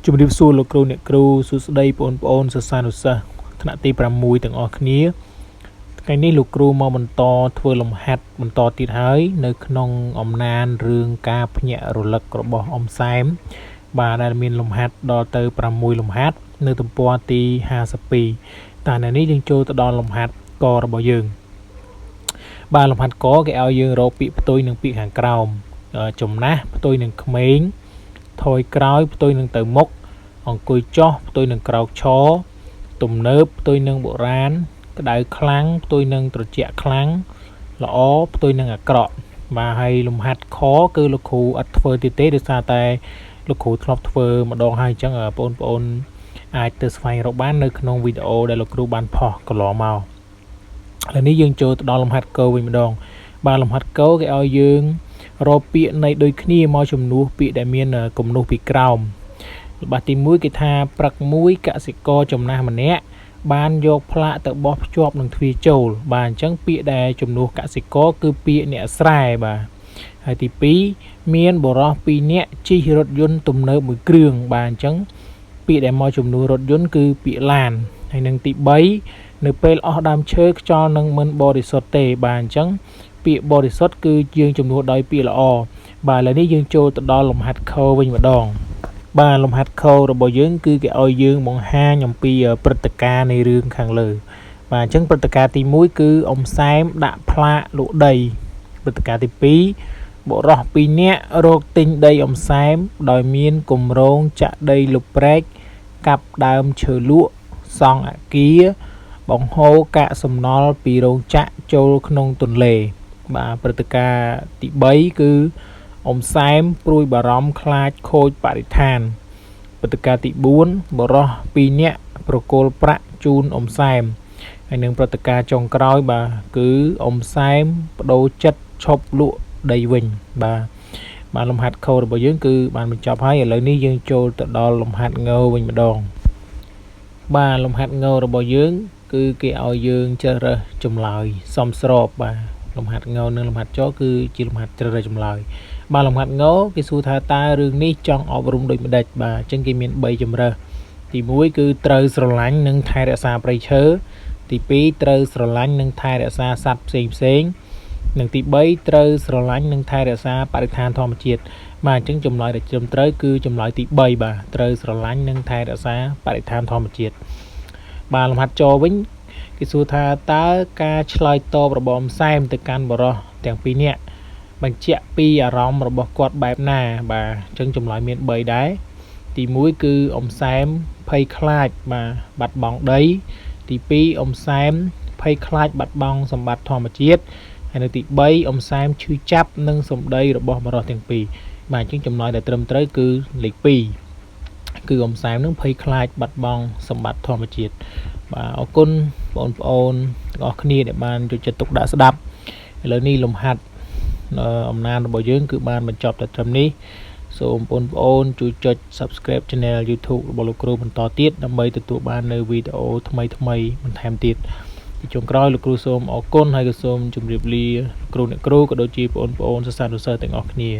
ជំរាបសួរលោកគ្រូអ្នកគ្រូសួស្តីបងប្អូនសិស្សានុសិស្សថ្នាក់ទី6ទាំងអស់គ្នាថ្ងៃនេះលោកគ្រូមកបន្តធ្វើលំហាត់បន្តទៀតហើយនៅក្នុងអំណានរឿងការភ្ញាក់រលឹករបស់អ៊ំសែមបាទដែលមានលំហាត់ដល់ទៅ6លំហាត់នៅទំព័រទី52តែនៅនេះយើងចូលទៅដល់លំហាត់ករបស់យើងបាទលំហាត់កគេឲ្យយើងរកពាក្យផ្ទុយនឹងពាក្យខាងក្រោមចំណាស់ផ្ទុយនឹងក្មេងថយក្រោយផ្ទុយនឹងទៅមុខអង្គុយចោះផ្ទុយនឹងក្រោកឈរទំនើបផ្ទុយនឹងបុរាណក្តៅខ្លាំងផ្ទុយនឹងត្រជាក់ខ្លាំងល្អផ្ទុយនឹងអាក្រក់បាទហើយលំហាត់ខគឺលោកគ្រូអត់ធ្វើទៀតទេដោយសារតែលោកគ្រូធ្លាប់ធ្វើម្ដងហើយអញ្ចឹងបងប្អូនអាចទៅស្វែងរកបាននៅក្នុងវីដេអូដែលលោកគ្រូបានផុសកន្លងមកឥឡូវនេះយើងចូលទៅដល់លំហាត់កវិញម្ដងបាទលំហាត់កគេឲ្យយើងរកពាក្យនៃដូចគ្នាមកជំនួសពាក្យដែលមានគំនូសពីក្រោមបាទទី1គេថាព្រឹកមួយកសិករចំណាស់ម្នាក់បានយកផ្លាកទៅបោះភ្ជាប់នឹងទ្វារចូលបាទអញ្ចឹងពាក្យដែលជំនួសកសិករគឺពាក្យអ្នកស្រែបាទហើយទី2មានបុរស2នាក់ជិះរថយន្តទំនើបមួយគ្រឿងបាទអញ្ចឹងពាក្យដែលមកជំនួសរថយន្តគឺពាក្យឡានហើយនឹងទី3នៅពេលអស់ដើមឈើខ្យល់នឹងមិនបរិសុទ្ធទេបាទអញ្ចឹងពាក្យបរិសុទ្ធគឺយើងជំនួសដោយពាក្យល្អបាទឥឡូវនេះយើងចូលទៅដល់លំហាត់ខវិញម្ដងបាទលំហាត់ខរបស់យើងគឺគេឲ្យយើងបង្ហាញអំពីព្រឹត្តិការណ៍នៃរឿងខាងលើបាទអញ្ចឹងព្រឹត្តិការណ៍ទី1គឺអ៊ំសែមដាក់ផ្លាកលក់ដីព្រឹត្តិការណ៍ទី2បុរស2នាក់រកទិញដីអ៊ំសែមដោយមានគម្រោងចាក់ដីលុបព្រែកកាប់ដើមឈើលក់សង់អគារបង្ហូរកាកសំណល់ពីរោងចក្រចូលក្នុងទន្លេបាទព្រឹត្តិការណ៍ទី3គឺអ៊ំសែមព្រួយបារម្ភខ្លាចខូចបរិស្ថានព្រឹត្តិការណ៍ទី4បុរស2នាក់ប្រគល់ប្រាក់ជូនអ៊ំសែមហើយនឹងព្រឹត្តិការណ៍ចុងក្រោយបាទគឺអ៊ំសែមបដូរចិត្តឈប់លក់ដីវិញបាទលំហាត់ខុសរបស់យើងគឺបានបញ្ចប់ហើយឥឡូវនេះយើងចូលទៅដល់លំហាត់ងវិញម្ដងបាទលំហាត់ងរបស់យើងគឺគេឲ្យយើងជ្រើសរើសចម្លើយសមស្របបាទលំហាត់ងនិងលំហាត់ចគឺជាលំហាត់ជ្រើសរើសចម្លើយបាទលំហាត់ងគេសួរថាតើរឿងនេះចង់អប់រំដូចម្ដេចបាទអញ្ចឹងគេមាន3ជម្រើសទី1គឺត្រូវស្រឡាញ់និងថែរក្សាព្រៃឈើទី2ត្រូវស្រឡាញ់និងថែរក្សាសត្វផ្សេងនិងទី3ត្រូវស្រឡាញ់និងថែរក្សាបរិស្ថានធម្មជាតិបាទអញ្ចឹងចម្លើយដែលត្រឹមត្រូវគឺចម្លើយទី3បាទត្រូវស្រឡាញ់និងថែរក្សាបរិស្ថានធម្មជាតិបាទលំហាត់ចវិញគេសួរថាតើការឆ្លើយតបរបស់អ៊ំសែមទៅកាន់បុរសទាំង2នាក់បញ្ជាក់ពីអារម្មណ៍របស់គាត់បែបណាបាទអញ្ចឹងចម្លើយមាន3ដែរទី1គឺអ៊ំសែមភ័យខ្លាចបាទបាត់បង់ដីទី2អ៊ំសែមភ័យខ្លាចបាត់បង់សម្បត្តិធម្មជាតិហើយនៅទី3អ៊ំសែមឈឺចាប់នឹងសម្ដីរបស់បុរសទាំងពីរបាទអញ្ចឹងចម្លើយដែលត្រឹមត្រូវគឺលេខ2គឺអ៊ំសែមនឹងភ័យខ្លាចបាត់បង់សម្បត្តិធម្មជាតិបាទអរគុណបងប្អូនទាំងអស់គ្នាដែលបានយកចិត្តទុកដាក់ស្ដាប់ឥឡូវនេះលំហាត់អំណានរបស់យើងគឺបានបញ្ចប់តែត្រឹមនេះសូមបងប្អូនជួយចុច Subscribe Channel YouTube របស់លោកគ្រូបន្តទៀតដើម្បីទទួលបាននៅវីដេអូថ្មីបន្ថែមទៀតទីចុងក្រោយលោកគ្រូសូមអរគុណហើយក៏សូមជម្រាបលាគ្រូអ្នកគ្រូក៏ដូចជាបងប្អូនសិស្សានុសិស្សទាំងអស់គ្នា